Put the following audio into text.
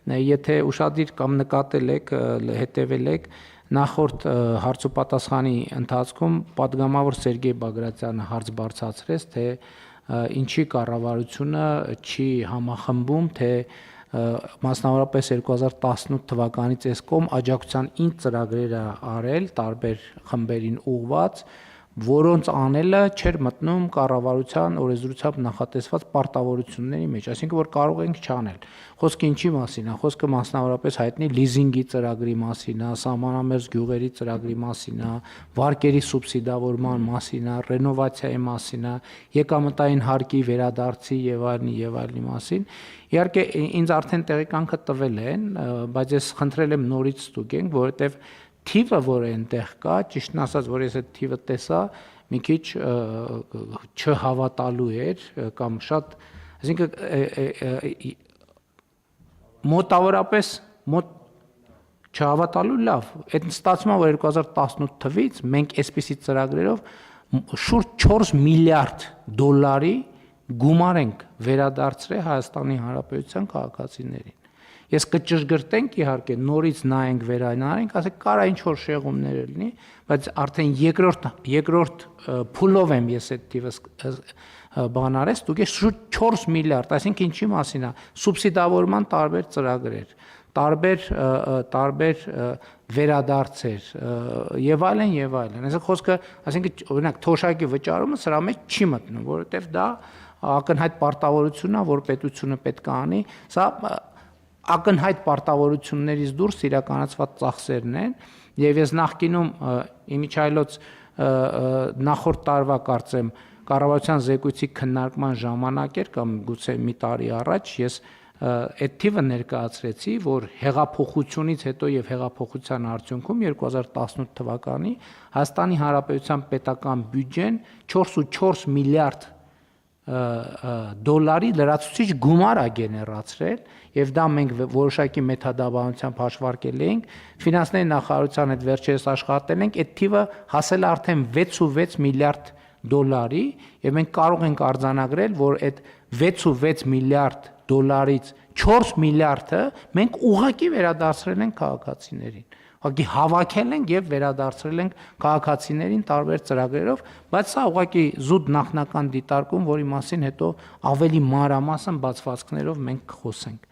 եթե ուշադիր կամ նկատել եք, հետևել եք, նախորդ հարց ու պատասխանի ընթացքում պատգամավոր Սերգեյ Բագրատյանը հարց բարձրացրեց, թե ինչի կառավարությունը չի համախմբում, թե մասնավորապես 2018 թվականից այս կողմ աջակցության ինչ ծրագրեր է արել տարբեր խմբերին ուղղված, որոնց անելը չէր մտնում կառավարության օրենսդրությամբ նախատեսված պարտավորությունների մեջ, այսինքն որ կարող ենք չանել։ Խոսքը ինչի մասին է, խոսքը մասնավորապես հայտնի լիզինգի ծրագրի մասին է, սահմանամերձ գյուղերի ծրագրի մասին է, վարկերի սուբսիդավորման մասին է, ռենովացիայի մասին է, եկամտային հարկի վերադարձի եւ այլնի մասին։ Իհարկե ինձ արդեն տեղեկանքը տվել են, բայց ես խնդրել եմ նորից ստուգենք, որովհետեւ թիվը, որ այնտեղ կա, ճիշտն ասած, որ ես այդ թիվը տեսա, մի քիչ չհավատալու էր կամ շատ, այսինքն մոտավորապես չհավատալու լավ, այդ ստացվում է, որ 2018 թվից մենք այսպիսի ծրագրերով շուրջ 4 միլիարդ դոլարի գումար ենք վերադարձրել Հայաստանի Հանրապետության քաղաքացիներին։ Ես կճշգրտենք իհարկե, նորից նայենք, վերանայենք, ասենք կարա ինչ-որ շեղումներ լինի, բայց արդեն երկրորդ փուլով եմ ես այդ թիվը բան արել, ստուգես շուրջ 4 միլիարդ, այսինքն ինչի մասին է, սուբսիդավորման տարբեր ծրագրեր, տարբեր վերադարձեր եւ այլն եւ այլն։ Այսինքն խոսքը, այսինքն օրինակ թոշակի վճարումը սրա մեջ չի մտնում, որովհետեւ դա ակնհայտ պարտավորություն է, որ պետությունը պետք է անի, սա ակնհայտ պարտավորություններից դուրս իրականացված ծախսերն են, եւ ես նախկինում իմիջայլոց նախորդ տարվա կարծեմ կառավարության զեկույցի քննարկման ժամանակ էր կամ գուցե մի տարի առաջ ես այդ թիվը ներկայացրեցի, որ հեղափոխությունից հետո եւ հեղափոխության արդյունքում 2018 թվականի Հայաստանի Հանրապետության պետական բյուջեն 4.4 միլիարդ դոլարի լրացուցիչ գումար է գեներացրել եւ դա մենք որոշակի մեթոդաբանությամբ հաշվարկել ենք, ֆինանսների նախարարության հետ վերջերս աշխատել ենք, այդ թիվը հասել է արդեն 6.6 միլիարդ դոլարի եւ մենք կարող ենք արձանագրել, որ այդ 6.6 միլիարդ դոլարից 4 միլիարդը մենք ուղղակի վերադարձրել ենք քաղաքացիներին։ Ուղղակի հավաքել ենք եւ վերադարձրել ենք քաղաքացիներին տարբեր ծրագրերով, բայց սա ուղղակի զուտ նախնական դիտարկում, որի մասին հետո ավելի մանրամասն բացվածքներով մենք խոսենք։